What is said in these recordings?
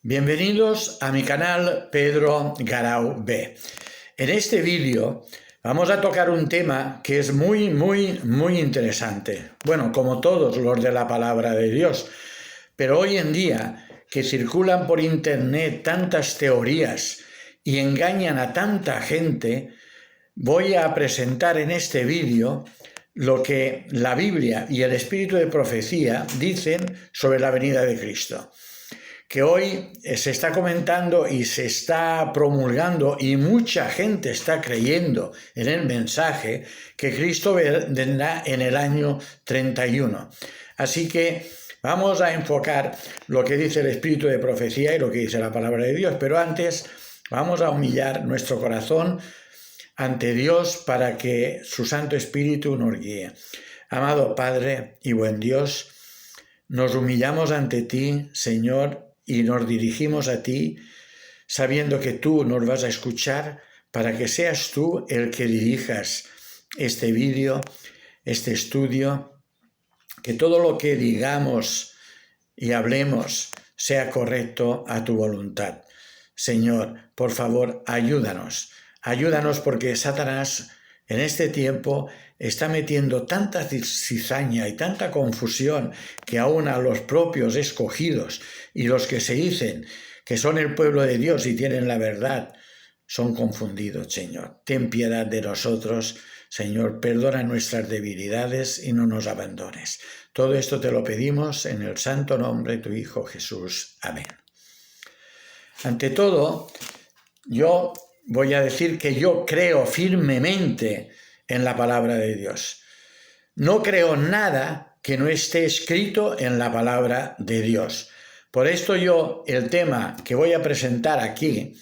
Bienvenidos a mi canal Pedro Garau B. En este vídeo vamos a tocar un tema que es muy interesante. Bueno, como todos los de la palabra de Dios. Pero hoy en día, que circulan por internet tantas teorías y engañan a tanta gente, voy a presentar en este vídeo lo que la Biblia y el Espíritu de Profecía dicen sobre la venida de Cristo, que hoy se está comentando y se está promulgando y mucha gente está creyendo en el mensaje que Cristo vendrá en el año 31. Así que vamos a enfocar lo que dice el Espíritu de Profecía y lo que dice la palabra de Dios, pero antes vamos a humillar nuestro corazón ante Dios para que su Santo Espíritu nos guíe. Amado Padre y buen Dios, nos humillamos ante ti, Señor, y nos dirigimos a ti sabiendo que tú nos vas a escuchar para que seas tú el que dirijas este vídeo, este estudio, que todo lo que digamos y hablemos sea correcto a tu voluntad. Señor, por favor, ayúdanos porque Satanás en este tiempo está metiendo tanta cizaña y tanta confusión que aún a los propios escogidos y los que se dicen que son el pueblo de Dios y tienen la verdad, son confundidos, Señor. Ten piedad de nosotros, Señor, perdona nuestras debilidades y no nos abandones. Todo esto te lo pedimos en el santo nombre de tu Hijo Jesús. Amén. Ante todo, yo voy a decir que yo creo firmemente en la palabra de Dios. No creo nada que no esté escrito en la palabra de Dios. Por esto el tema que voy a presentar aquí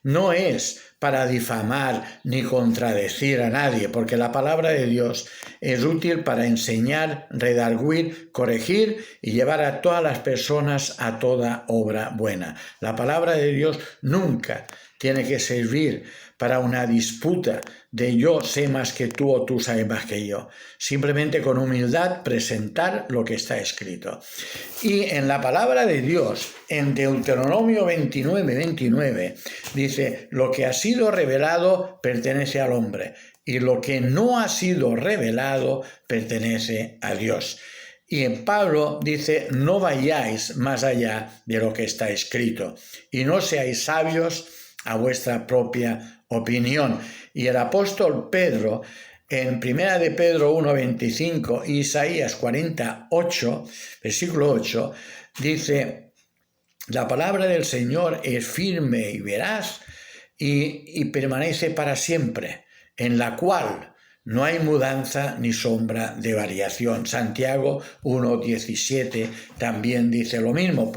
no es para difamar ni contradecir a nadie, porque la palabra de Dios es útil para enseñar, redarguir, corregir y llevar a todas las personas a toda obra buena. La palabra de Dios nunca tiene que servir para una disputa de yo sé más que tú o tú sabes más que yo. Simplemente con humildad presentar lo que está escrito. Y en la palabra de Dios, en Deuteronomio 29, dice, lo que ha sido revelado pertenece al hombre y lo que no ha sido revelado pertenece a Dios. Y en Pablo dice, no vayáis más allá de lo que está escrito y no seáis sabios a vuestra propia opinión. Y el apóstol Pedro, en 1 de Pedro 1:25 y Isaías 48, versículo 8, dice, la palabra del Señor es firme y veraz y permanece para siempre, en la cual no hay mudanza ni sombra de variación. Santiago 1:17 también dice lo mismo.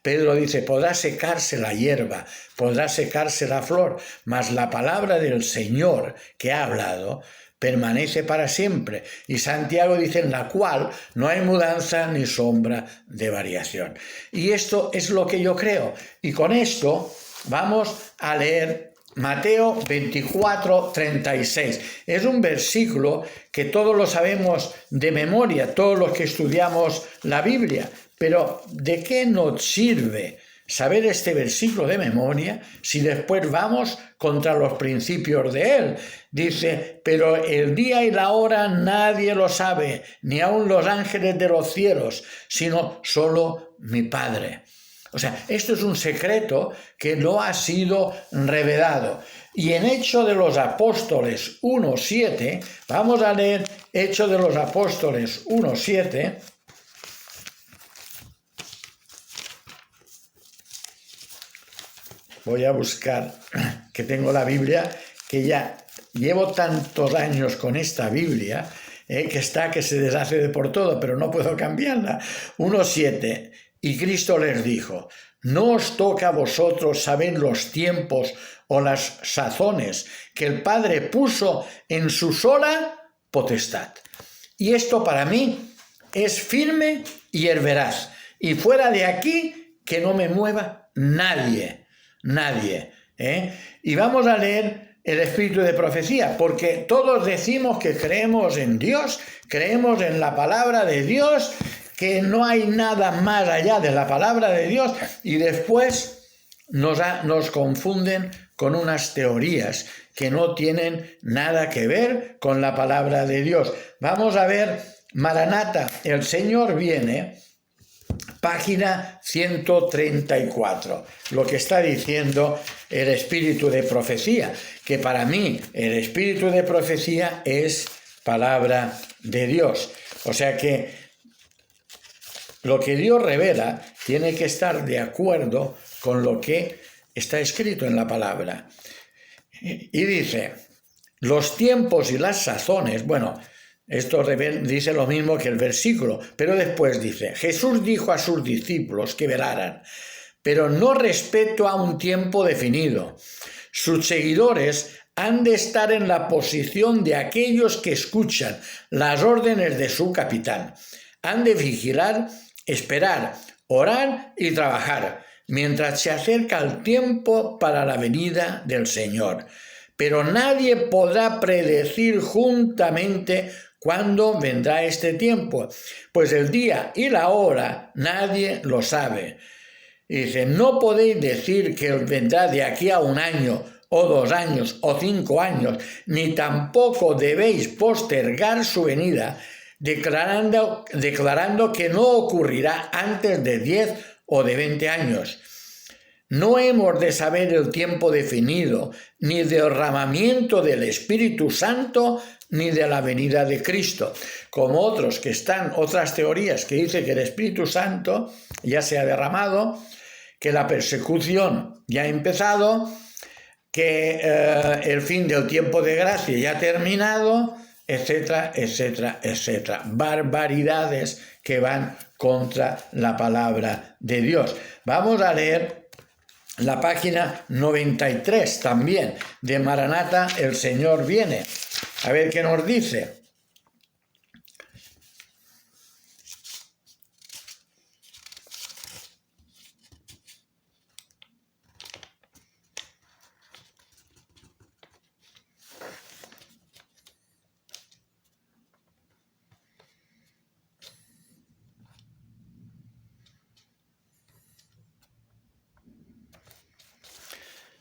Pedro dice, podrá secarse la hierba, podrá secarse la flor, mas la palabra del Señor que ha hablado permanece para siempre. Y Santiago dice, en la cual no hay mudanza ni sombra de variación. Y esto es lo que yo creo. Y con esto vamos a leer Mateo 24:36. Es un versículo que todos lo sabemos de memoria, todos los que estudiamos la Biblia. Pero ¿de qué nos sirve saber este versículo de memoria si después vamos contra los principios de él? Dice, pero el día y la hora nadie lo sabe, ni aun los ángeles de los cielos, sino solo mi Padre. O sea, esto es un secreto que no ha sido revelado. Y en Hechos de los Apóstoles 1:7, vamos a leer Hechos de los Apóstoles 1:7. Voy a buscar, que tengo la Biblia, que ya llevo tantos años con esta Biblia, que se deshace de por todo, pero no puedo cambiarla. 1:7. Y Cristo les dijo, no os toca a vosotros saber los tiempos o las sazones que el Padre puso en su sola potestad. Y esto para mí es firme y es veraz. Y fuera de aquí, que no me mueva nadie. Y vamos a leer el Espíritu de Profecía, porque todos decimos que creemos en Dios, creemos en la palabra de Dios, que no hay nada más allá de la palabra de Dios, y después nos confunden con unas teorías que no tienen nada que ver con la palabra de Dios. Vamos a ver Maranata, el Señor viene, página 134, lo que está diciendo el espíritu de profecía, que para mí el espíritu de profecía es palabra de Dios. O sea que lo que Dios revela tiene que estar de acuerdo con lo que está escrito en la palabra. Y dice, los tiempos y las sazones, bueno, esto dice lo mismo que el versículo, pero después dice, Jesús dijo a sus discípulos que velaran, pero no respecto a un tiempo definido. Sus seguidores han de estar en la posición de aquellos que escuchan las órdenes de su capitán. Han de vigilar, esperar, orar y trabajar, mientras se acerca el tiempo para la venida del Señor. Pero nadie podrá predecir juntamente cuándo vendrá este tiempo, pues el día y la hora nadie lo sabe. Y dice, no podéis decir que vendrá de aquí a 1 año, o 2 años, o 5 años, ni tampoco debéis postergar su venida, declarando que no ocurrirá antes de 10 o de 20 años. No hemos de saber el tiempo definido, ni del derramamiento del Espíritu Santo, ni de la venida de Cristo. Como otras teorías que dicen que el Espíritu Santo ya se ha derramado, que la persecución ya ha empezado, que el fin del tiempo de gracia ya ha terminado, etcétera, etcétera, etcétera. Barbaridades que van contra la palabra de Dios. Vamos a leer la página 93 también de Maranata, el Señor viene. A ver qué nos dice.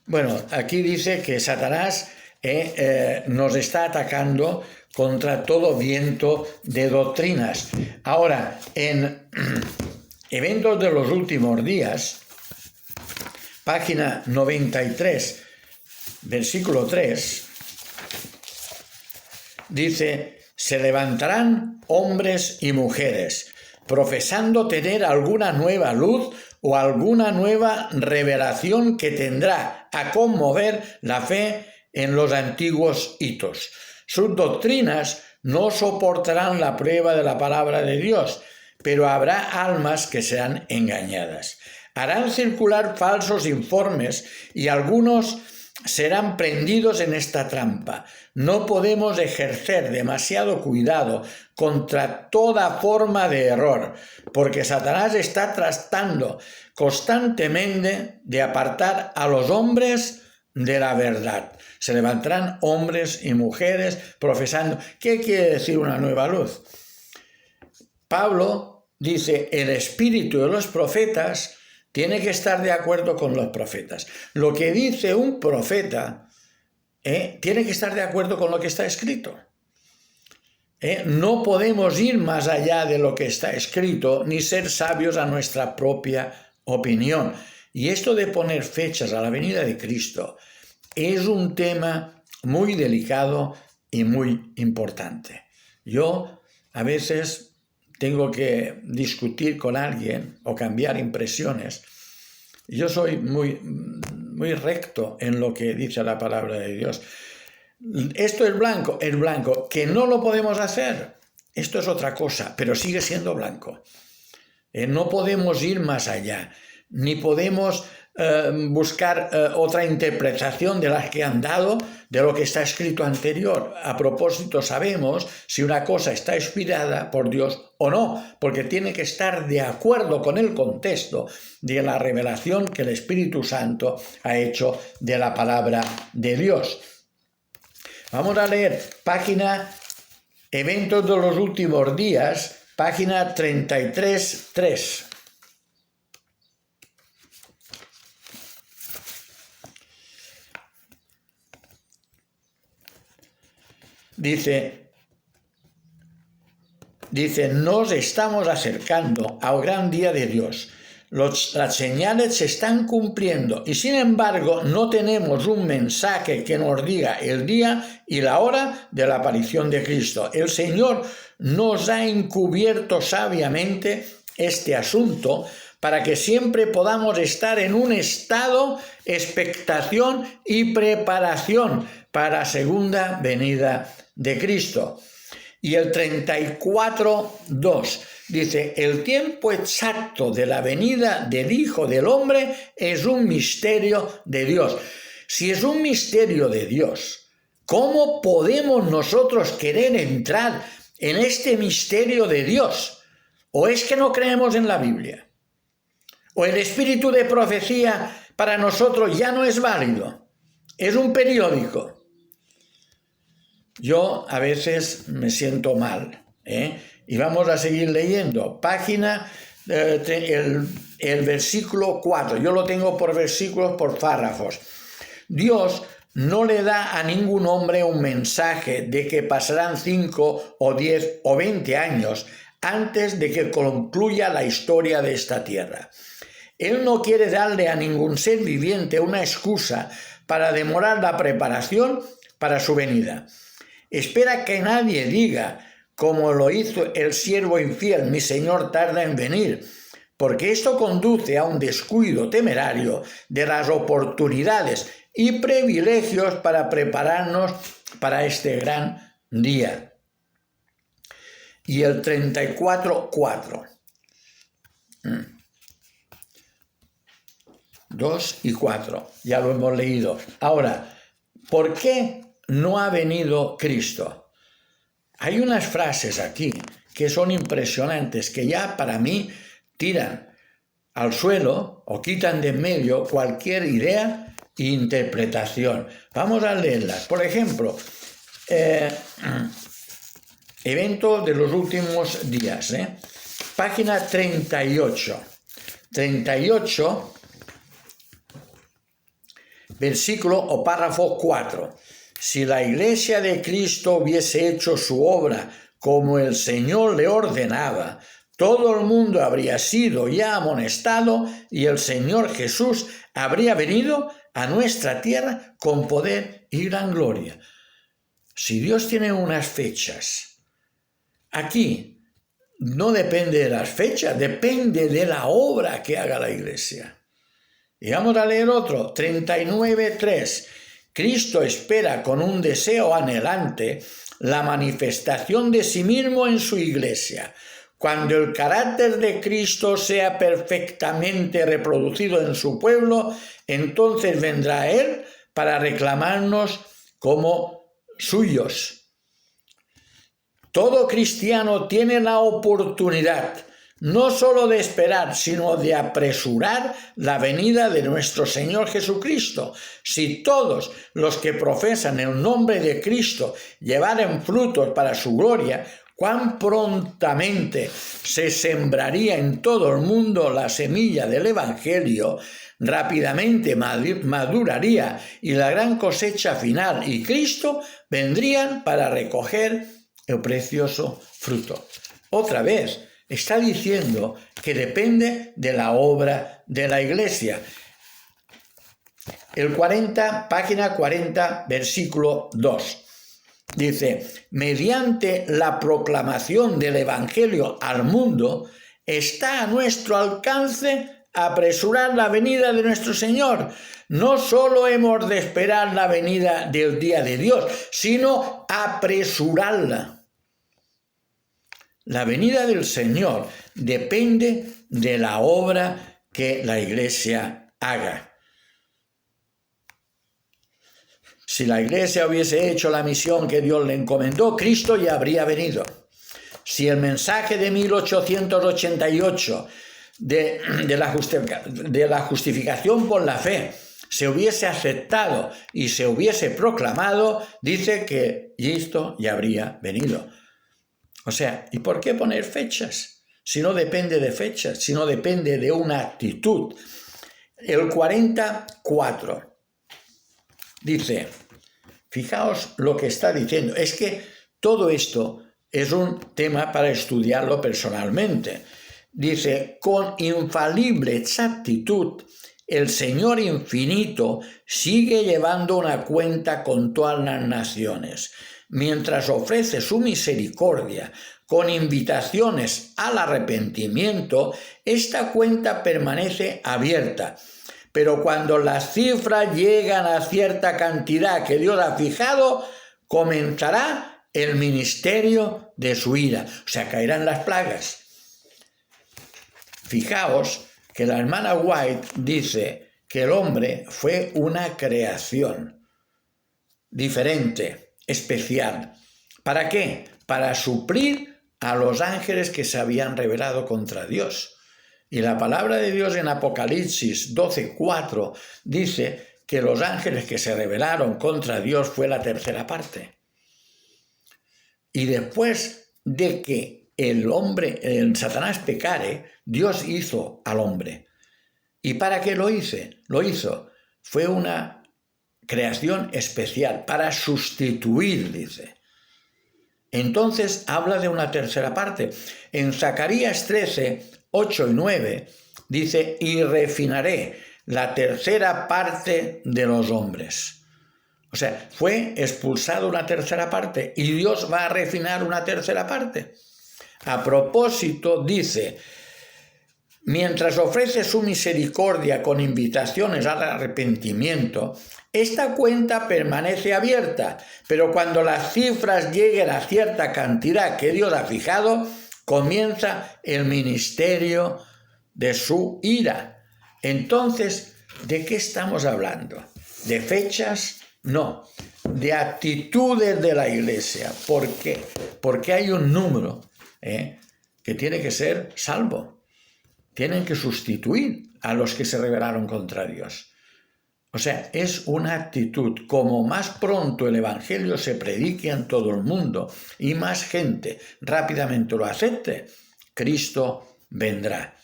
Bueno, aquí dice que Satanás nos está atacando contra todo viento de doctrinas. Ahora, en Eventos de los Últimos Días, página 93, versículo 3, dice, se levantarán hombres y mujeres, profesando tener alguna nueva luz o alguna nueva revelación que tendrá a conmover la fe en los antiguos hitos. Sus doctrinas no soportarán la prueba de la palabra de Dios, pero habrá almas que serán engañadas. Harán circular falsos informes y algunos serán prendidos en esta trampa. No podemos ejercer demasiado cuidado contra toda forma de error, porque Satanás está tratando constantemente de apartar a los hombres de la verdad. Se levantarán hombres y mujeres profesando. ¿Qué quiere decir una nueva luz? Pablo dice, el espíritu de los profetas tiene que estar de acuerdo con los profetas. Lo que dice un profeta tiene que estar de acuerdo con lo que está escrito. No podemos ir más allá de lo que está escrito ni ser sabios a nuestra propia opinión. Y esto de poner fechas a la venida de Cristo es un tema muy delicado y muy importante. Yo a veces tengo que discutir con alguien o cambiar impresiones. Yo soy muy recto en lo que dice la palabra de Dios. Esto es blanco, que no lo podemos hacer. Esto es otra cosa, pero sigue siendo blanco. No podemos ir más allá, ni podemos buscar otra interpretación de las que han dado de lo que está escrito anterior. A propósito, sabemos si una cosa está inspirada por Dios o no, porque tiene que estar de acuerdo con el contexto de la revelación que el Espíritu Santo ha hecho de la palabra de Dios. Vamos a leer página Eventos de los Últimos Días, página 33.3. Dice, nos estamos acercando al gran día de Dios. Las señales se están cumpliendo y sin embargo no tenemos un mensaje que nos diga el día y la hora de la aparición de Cristo. El Señor nos ha encubierto sabiamente este asunto para que siempre podamos estar en un estado de expectación y preparación para la segunda venida de Cristo. Y el 34.2 dice, el tiempo exacto de la venida del Hijo del Hombre es un misterio de Dios. Si es un misterio de Dios, ¿cómo podemos nosotros querer entrar en este misterio de Dios? ¿O es que no creemos en la Biblia? ¿O el espíritu de profecía para nosotros ya no es válido? Es un periódico. Yo a veces me siento mal, y vamos a seguir leyendo. Página, el versículo 4, yo lo tengo por versículos, por párrafos. Dios no le da a ningún hombre un mensaje de que pasarán 5 o 10 o 20 años antes de que concluya la historia de esta tierra. Él no quiere darle a ningún ser viviente una excusa para demorar la preparación para su venida. Espera que nadie diga, como lo hizo el siervo infiel, mi Señor tarda en venir, porque esto conduce a un descuido temerario de las oportunidades y privilegios para prepararnos para este gran día. Y el 34.4. 2 y 4, ya lo hemos leído. Ahora, ¿por qué no ha venido Cristo? Hay unas frases aquí que son impresionantes, que ya para mí tiran al suelo o quitan de en medio cualquier idea e interpretación. Vamos a leerlas. Por ejemplo, evento de los últimos días, página 38. 38, versículo o párrafo 4. Si la Iglesia de Cristo hubiese hecho su obra como el Señor le ordenaba, todo el mundo habría sido ya amonestado y el Señor Jesús habría venido a nuestra tierra con poder y gran gloria. Si Dios tiene unas fechas, aquí no depende de las fechas, depende de la obra que haga la Iglesia. Y vamos a leer otro, 39.3. Cristo espera con un deseo anhelante la manifestación de sí mismo en su Iglesia. Cuando el carácter de Cristo sea perfectamente reproducido en su pueblo, entonces vendrá Él para reclamarnos como suyos. Todo cristiano tiene la oportunidad no solo de esperar, sino de apresurar la venida de nuestro Señor Jesucristo. Si todos los que profesan el nombre de Cristo llevaren frutos para su gloria, cuán prontamente se sembraría en todo el mundo la semilla del Evangelio, rápidamente maduraría y la gran cosecha final y Cristo vendrían para recoger el precioso fruto. Otra vez, está diciendo que depende de la obra de la Iglesia. El 40, página 40, versículo 2. Dice, mediante la proclamación del Evangelio al mundo, está a nuestro alcance apresurar la venida de nuestro Señor. No solo hemos de esperar la venida del día de Dios, sino apresurarla. La venida del Señor depende de la obra que la Iglesia haga. Si la Iglesia hubiese hecho la misión que Dios le encomendó, Cristo ya habría venido. Si el mensaje de 1888 de la justificación por la fe se hubiese aceptado y se hubiese proclamado, dice que Cristo ya habría venido. O sea, ¿y por qué poner fechas? Si no depende de fechas, si no depende de una actitud. El 44 dice, fijaos lo que está diciendo, es que todo esto es un tema para estudiarlo personalmente. Dice, con infalible exactitud, el Señor infinito sigue llevando una cuenta con todas las naciones, mientras ofrece su misericordia con invitaciones al arrepentimiento. Esta cuenta permanece abierta, pero cuando las cifras llegan a cierta cantidad que Dios ha fijado, comenzará el ministerio de su ira, o sea, caerán las plagas. Fijaos que la hermana White dice que el hombre fue una creación diferente, especial. ¿Para qué? Para suplir a los ángeles que se habían rebelado contra Dios. Y la palabra de Dios en Apocalipsis 12:4 dice que los ángeles que se rebelaron contra Dios fue la tercera parte. Y después de que el Satanás pecare, Dios hizo al hombre. ¿Y para qué lo hizo? Fue una creación especial, para sustituir, dice. Entonces habla de una tercera parte. En Zacarías 13, 8 y 9, dice, y refinaré la tercera parte de los hombres. O sea, fue expulsado una tercera parte y Dios va a refinar una tercera parte. A propósito, dice, mientras ofrece su misericordia con invitaciones al arrepentimiento, esta cuenta permanece abierta, pero cuando las cifras lleguen a cierta cantidad que Dios ha fijado, comienza el ministerio de su ira. Entonces, ¿de qué estamos hablando? ¿De fechas? No, de actitudes de la iglesia. ¿Por qué? Porque hay un número que tiene que ser salvo. Tienen que sustituir a los que se rebelaron contra Dios. O sea, es una actitud. Como más pronto el evangelio se predique en todo el mundo y más gente rápidamente lo acepte, Cristo vendrá.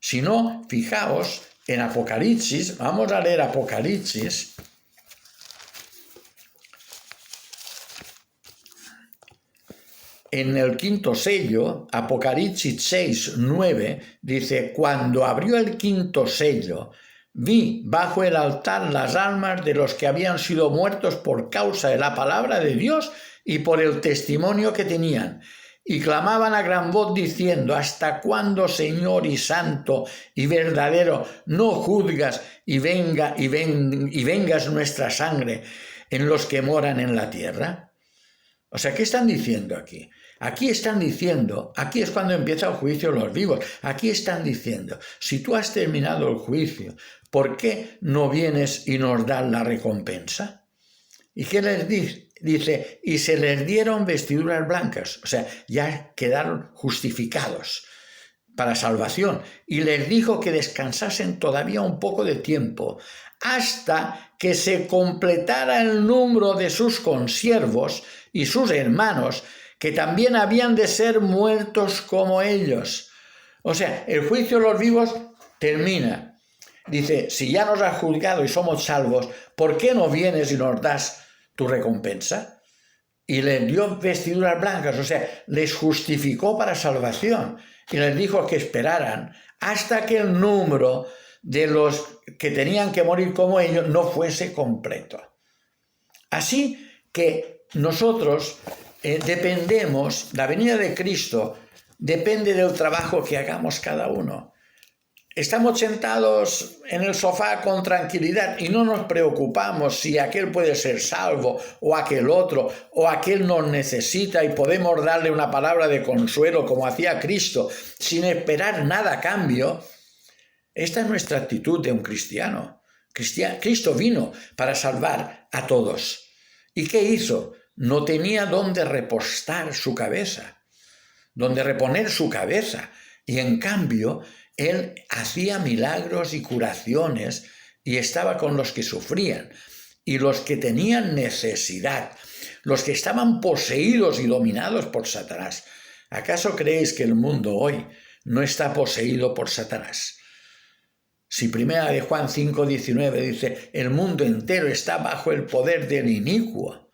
Si no, fijaos en Apocalipsis, vamos a leer Apocalipsis. En el quinto sello, Apocalipsis 6, 9, dice, cuando abrió el quinto sello, vi bajo el altar las almas de los que habían sido muertos por causa de la palabra de Dios y por el testimonio que tenían. Y clamaban a gran voz diciendo, ¿hasta cuándo, Señor y santo y verdadero, no juzgas y vengas nuestra sangre en los que moran en la tierra? O sea, ¿qué están diciendo aquí? Aquí están diciendo, aquí es cuando empieza el juicio de los vivos, aquí están diciendo, si tú has terminado el juicio, ¿por qué no vienes y nos das la recompensa? ¿Y qué les dice? Dice, y se les dieron vestiduras blancas, o sea, ya quedaron justificados para salvación, y les dijo que descansasen todavía un poco de tiempo, hasta que se completara el número de sus consiervos y sus hermanos, que también habían de ser muertos como ellos. O sea, el juicio de los vivos termina. Dice, si ya nos has juzgado y somos salvos, ¿por qué no vienes y nos das tu recompensa? Y les dio vestiduras blancas, o sea, les justificó para salvación. Y les dijo que esperaran hasta que el número de los que tenían que morir como ellos no fuese completo. Así que nosotros dependemos, la venida de Cristo depende del trabajo que hagamos cada uno. Estamos sentados en el sofá con tranquilidad y no nos preocupamos si aquel puede ser salvo o aquel otro, o aquel nos necesita y podemos darle una palabra de consuelo como hacía Cristo sin esperar nada a cambio. Esta es nuestra actitud de un cristiano. Cristo vino para salvar a todos. ¿Y qué hizo? No tenía dónde repostar su cabeza, dónde reponer su cabeza. Y en cambio, Él hacía milagros y curaciones y estaba con los que sufrían y los que tenían necesidad, los que estaban poseídos y dominados por Satanás. ¿Acaso creéis que el mundo hoy no está poseído por Satanás? Si 1 de Juan 5:19 dice, el mundo entero está bajo el poder del inicuo.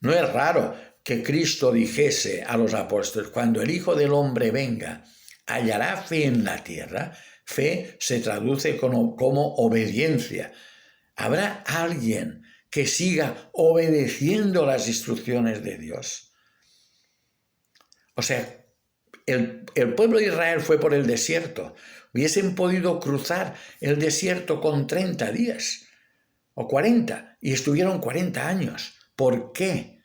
No es raro que Cristo dijese a los apóstoles, cuando el Hijo del Hombre venga, ¿hallará fe en la tierra? Fe se traduce como obediencia. ¿Habrá alguien que siga obedeciendo las instrucciones de Dios? O sea, el pueblo de Israel fue por el desierto. Hubiesen podido cruzar el desierto con 30 días o 40 y estuvieron 40 años. ¿Por qué?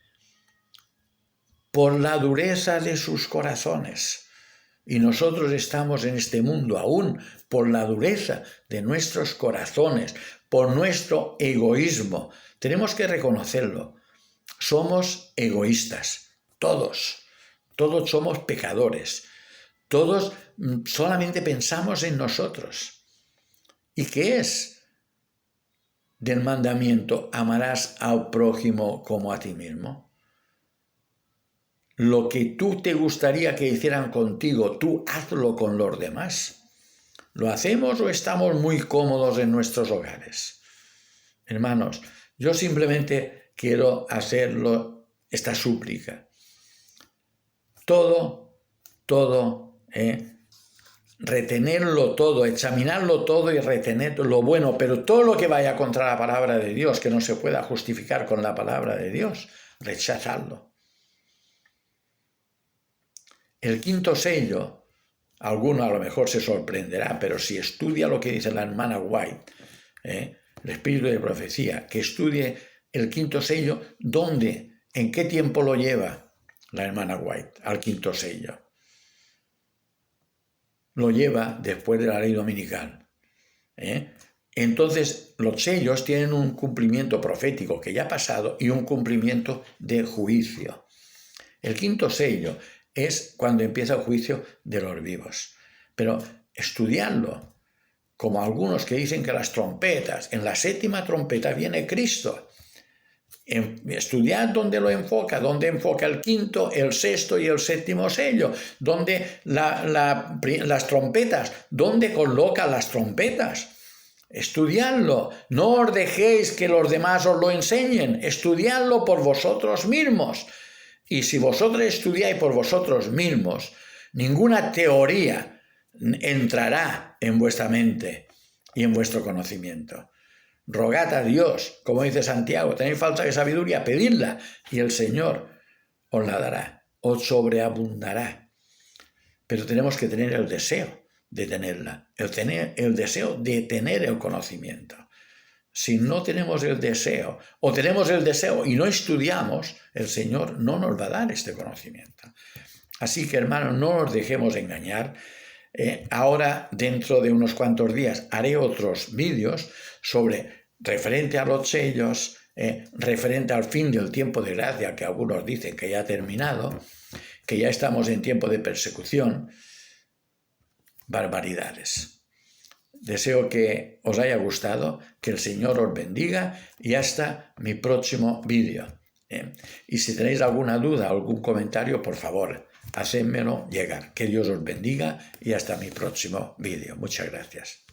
Por la dureza de sus corazones. Y nosotros estamos en este mundo aún por la dureza de nuestros corazones, por nuestro egoísmo. Tenemos que reconocerlo. Somos egoístas, todos. Todos somos pecadores. Todos solamente pensamos en nosotros. ¿Y qué es del mandamiento? Amarás al prójimo como a ti mismo. Lo que tú te gustaría que hicieran contigo, tú hazlo con los demás. ¿Lo hacemos o estamos muy cómodos en nuestros hogares? Hermanos, yo simplemente quiero hacerlo, esta súplica. Retenerlo todo, examinarlo todo y retener lo bueno, pero todo lo que vaya contra la palabra de Dios, que no se pueda justificar con la palabra de Dios, rechazarlo. El quinto sello, alguno a lo mejor se sorprenderá, pero si estudia lo que dice la hermana White, el espíritu de profecía, que estudie el quinto sello, ¿dónde? ¿En qué tiempo lo lleva la hermana White al quinto sello? Lo lleva después de la ley dominical. Entonces, los sellos tienen un cumplimiento profético que ya ha pasado y un cumplimiento de juicio. El quinto sello es cuando empieza el juicio de los vivos. Pero estudiarlo, como algunos que dicen que las trompetas, en la séptima trompeta viene Cristo. Estudiar dónde lo enfoca, dónde enfoca el quinto, el sexto y el séptimo sello, dónde las trompetas, dónde coloca las trompetas. Estudiadlo, no os dejéis que los demás os lo enseñen, estudiadlo por vosotros mismos. Y si vosotros estudiáis por vosotros mismos, ninguna teoría entrará en vuestra mente y en vuestro conocimiento. Rogad a Dios, como dice Santiago, tenéis falta de sabiduría, pedidla y el Señor os la dará, os sobreabundará. Pero tenemos que tener el deseo de tenerla, el deseo de tener el conocimiento. Si no tenemos el deseo, o tenemos el deseo y no estudiamos, el Señor no nos va a dar este conocimiento. Así que, hermanos, no nos dejemos engañar. Ahora, dentro de unos cuantos días, haré otros vídeos referente a los sellos, referente al fin del tiempo de gracia, que algunos dicen que ya ha terminado, que ya estamos en tiempo de persecución. Barbaridades. Deseo que os haya gustado, que el Señor os bendiga y hasta mi próximo vídeo. Y si tenéis alguna duda, algún comentario, por favor, hacedmelo llegar. Que Dios os bendiga y hasta mi próximo vídeo. Muchas gracias.